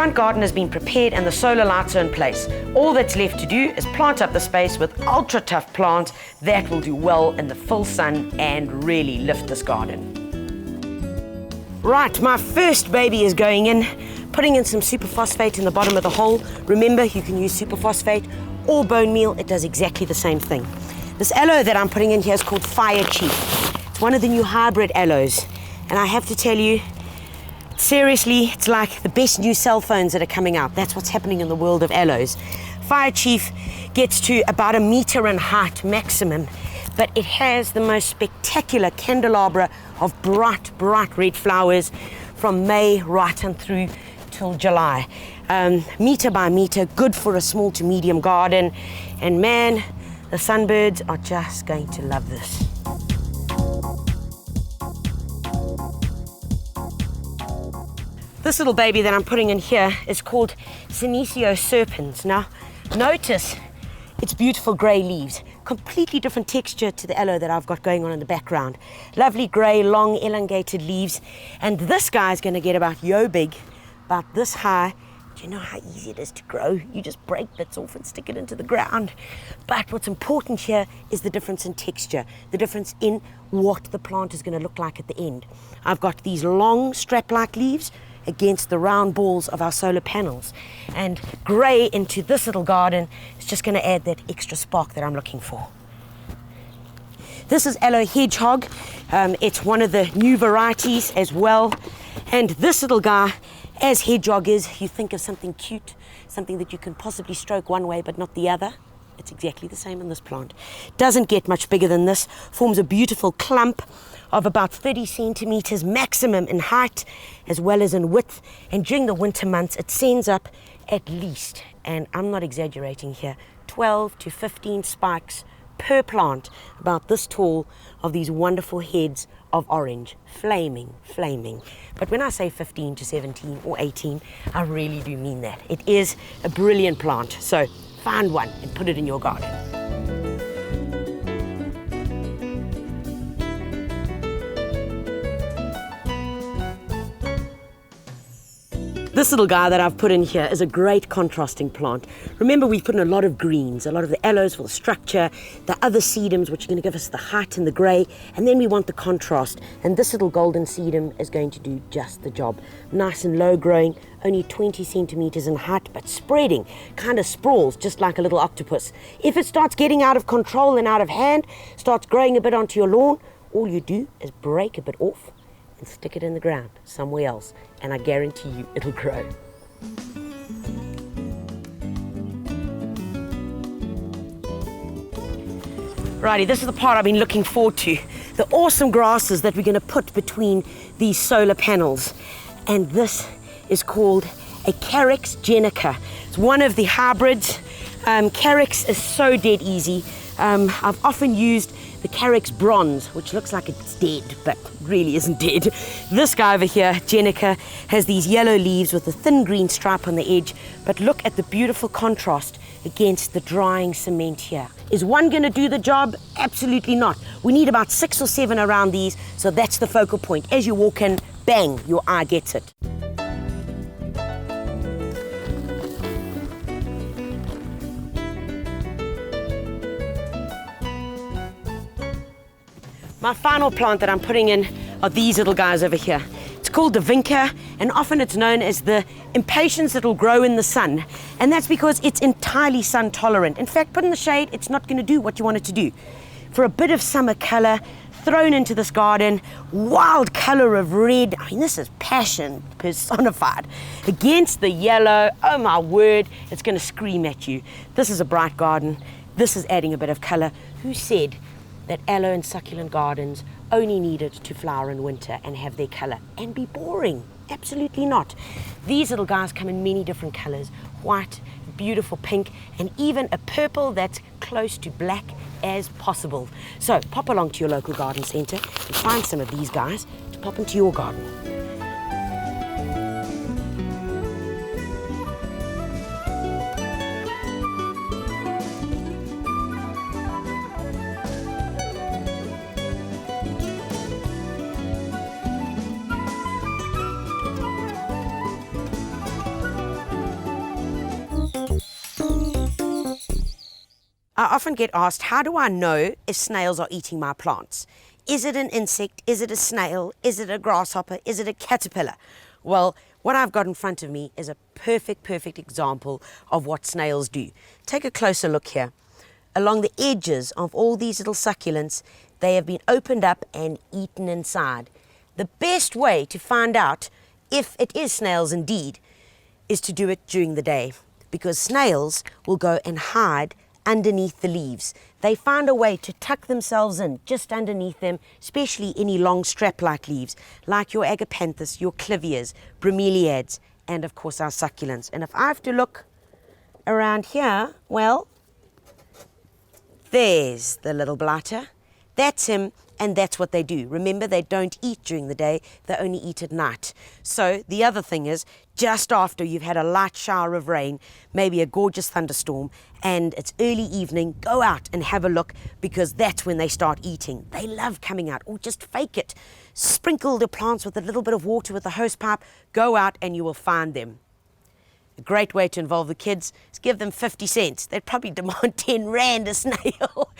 front garden has been prepared and the solar lights are in place. All that's left to do is plant up the space with ultra tough plants that will do well in the full sun and really lift this garden. Right, my first baby is going in, putting in some superphosphate in the bottom of the hole. Remember, you can use superphosphate or bone meal, it does exactly the same thing. This aloe that I'm putting in here is called Fire Chief. It's one of the new hybrid aloes, and I have to tell you, seriously, it's like the best new cell phones that are coming out. That's what's happening in the world of aloes. Fire Chief gets to about 1 meter in height maximum, but it has the most spectacular candelabra of bright, bright red flowers from May right on through till July. Meter by meter, good for a small to medium garden. And man, the sunbirds are just going to love this. This little baby that I'm putting in here is called Senecio serpens. Now, notice its beautiful grey leaves. Completely different texture to the aloe that I've got going on in the background. Lovely grey, long, elongated leaves. And this guy is going to get about yo big, about this high. Do you know how easy it is to grow? You just break bits off and stick it into the ground. But what's important here is the difference in texture, the difference in what the plant is going to look like at the end. I've got these long strap-like leaves against the round balls of our solar panels. And grey into this little garden is just going to add that extra spark that I'm looking for. This is aloe hedgehog. It's one of the new varieties as well. And this little guy, as hedgehog is, you think of something cute, something that you can possibly stroke one way but not the other. It's exactly the same in this plant. Doesn't get much bigger than this, forms a beautiful clump of about 30 centimeters maximum in height as well as in width. And during the winter months, it sends up at least, and I'm not exaggerating here, 12 to 15 spikes per plant, about this tall, of these wonderful heads of orange, flaming. But when I say 15 to 17 or 18, I really do mean that. It is a brilliant plant. So find one and put it in your garden. This little guy that I've put in here is a great contrasting plant. Remember, we've put in a lot of greens, a lot of the aloes for the structure, the other sedums, which are going to give us the height and the grey, and then we want the contrast. And this little golden sedum is going to do just the job. Nice and low growing, only 20 centimeters in height, but spreading, kind of sprawls, just like a little octopus. If it starts getting out of control and out of hand, starts growing a bit onto your lawn, all you do is break a bit off and stick it in the ground somewhere else, and I guarantee you it'll grow. Righty, this is the part I've been looking forward to. The awesome grasses that we're going to put between these solar panels. And this is called a Carex genica. It's one of the hybrids. Carex is so dead easy. I've often used the Carex bronze, which looks like it's dead, but really isn't dead. This guy over here, Genica, has these yellow leaves with a thin green stripe on the edge, but look at the beautiful contrast against the drying cement here. Is one going to do the job? Absolutely not. We need about 6 or 7 around these, so that's the focal point. As you walk in, bang, your eye gets it. My final plant that I'm putting in are these little guys over here. It's called the vinca, and often it's known as the impatiens that will grow in the sun. And that's because it's entirely sun tolerant. In fact, put in the shade, it's not going to do what you want it to do. For a bit of summer color thrown into this garden, wild color of red. I mean, this is passion personified against the yellow. Oh my word, it's going to scream at you. This is a bright garden. This is adding a bit of color. Who said that aloe and succulent gardens only needed to flower in winter and have their color and be boring? Absolutely not. These little guys come in many different colors: white, beautiful pink, and even a purple that's close to black as possible. So pop along to your local garden center and find some of these guys to pop into your garden. I often get asked, how do I know if snails are eating my plants? Is it an insect? Is it a snail? Is it a grasshopper? Is it a caterpillar? Well, what I've got in front of me is a perfect example of what snails do. Take a closer look here. Along the edges of all these little succulents, they have been opened up and eaten inside. The best way to find out if it is snails indeed is to do it during the day, because snails will go and hide underneath the leaves. They find a way to tuck themselves in just underneath them, especially any long strap-like leaves, like your agapanthus, your clivias, bromeliads, and of course our succulents. And if I have to look around here, well, there's the little blighter. That's him, and that's what they do. Remember, they don't eat during the day, they only eat at night. So the other thing is, just after you've had a light shower of rain, maybe a gorgeous thunderstorm, and it's early evening, go out and have a look, because that's when they start eating. They love coming out, or just fake it. Sprinkle the plants with a little bit of water with a hose pipe, go out and you will find them. A great way to involve the kids is give them 50 cents. They'd probably demand 10 rand a snail,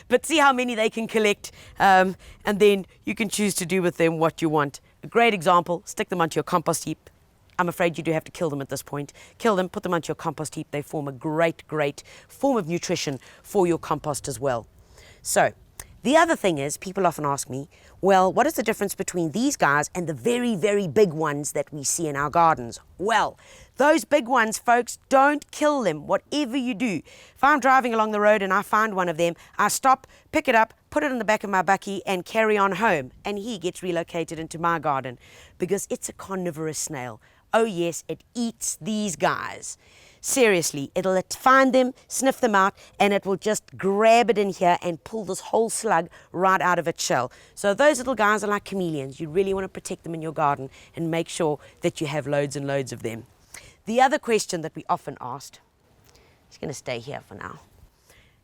but see how many they can collect, and then you can choose to do with them what you want. A great example, stick them onto your compost heap. I'm afraid you do have to kill them at this point. Kill them, put them onto your compost heap. They form a great form of nutrition for your compost as well. So, the other thing is, people often ask me, well, what is the difference between these guys and the very big ones that we see in our gardens? Well, those big ones, folks, don't kill them, whatever you do. If I'm driving along the road and I find one of them, I stop, pick it up, put it in the back of my bakkie and carry on home. And he gets relocated into my garden because it's a carnivorous snail. Oh yes, it eats these guys. Seriously, it'll find them, sniff them out, and it will just grab it in here and pull this whole slug right out of its shell. So those little guys are like chameleons. You really want to protect them in your garden and make sure that you have loads and loads of them. The other question that we often asked, it's going to stay here for now.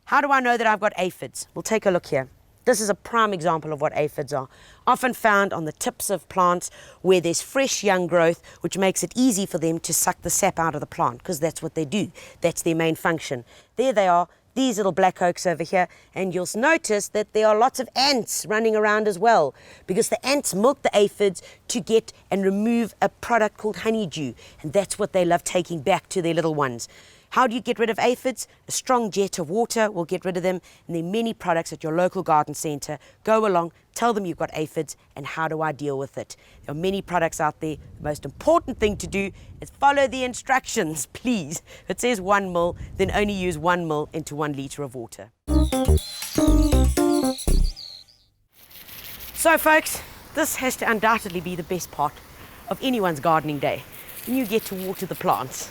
How do I know that I've got aphids? We'll take a look here. This is a prime example of what aphids are. Often found on the tips of plants where there's fresh young growth, which makes it easy for them to suck the sap out of the plant, because that's what they do. That's their main function. There they are, these little black oaks over here, and you'll notice that there are lots of ants running around as well, because the ants milk the aphids to get and remove a product called honeydew, and that's what they love taking back to their little ones. How do you get rid of aphids? A strong jet of water will get rid of them, and there are many products at your local garden centre. Go along, tell them you've got aphids, and how do I deal with it? There are many products out there. The most important thing to do is follow the instructions, please. If it says 1 ml, then only use 1 ml into 1 litre of water. So folks, this has to undoubtedly be the best part of anyone's gardening day, when you get to water the plants.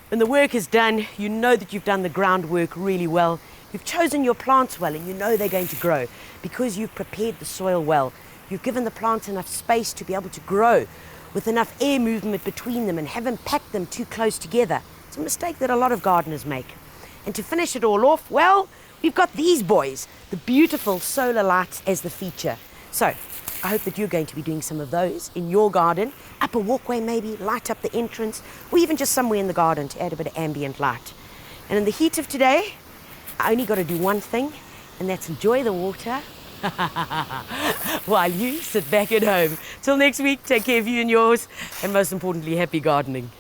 When the work is done, you know that you've done the groundwork really well. You've chosen your plants well, and you know they're going to grow because you've prepared the soil well. You've given the plants enough space to be able to grow with enough air movement between them and haven't packed them too close together. It's a mistake that a lot of gardeners make. And to finish it all off, well, we've got these boys, the beautiful solar lights as the feature. So, I hope that you're going to be doing some of those in your garden, up a walkway maybe, light up the entrance, or even just somewhere in the garden to add a bit of ambient light. And in the heat of today, I only got to do one thing, and that's enjoy the water while you sit back at home. Till next week, take care of you and yours, and most importantly, happy gardening.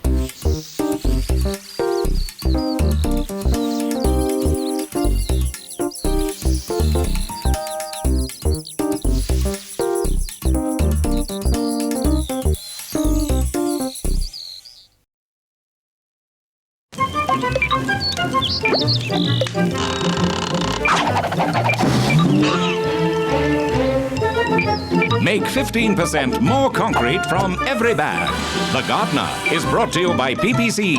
Make 15% more concrete from every bag. The Gardener is brought to you by PPC.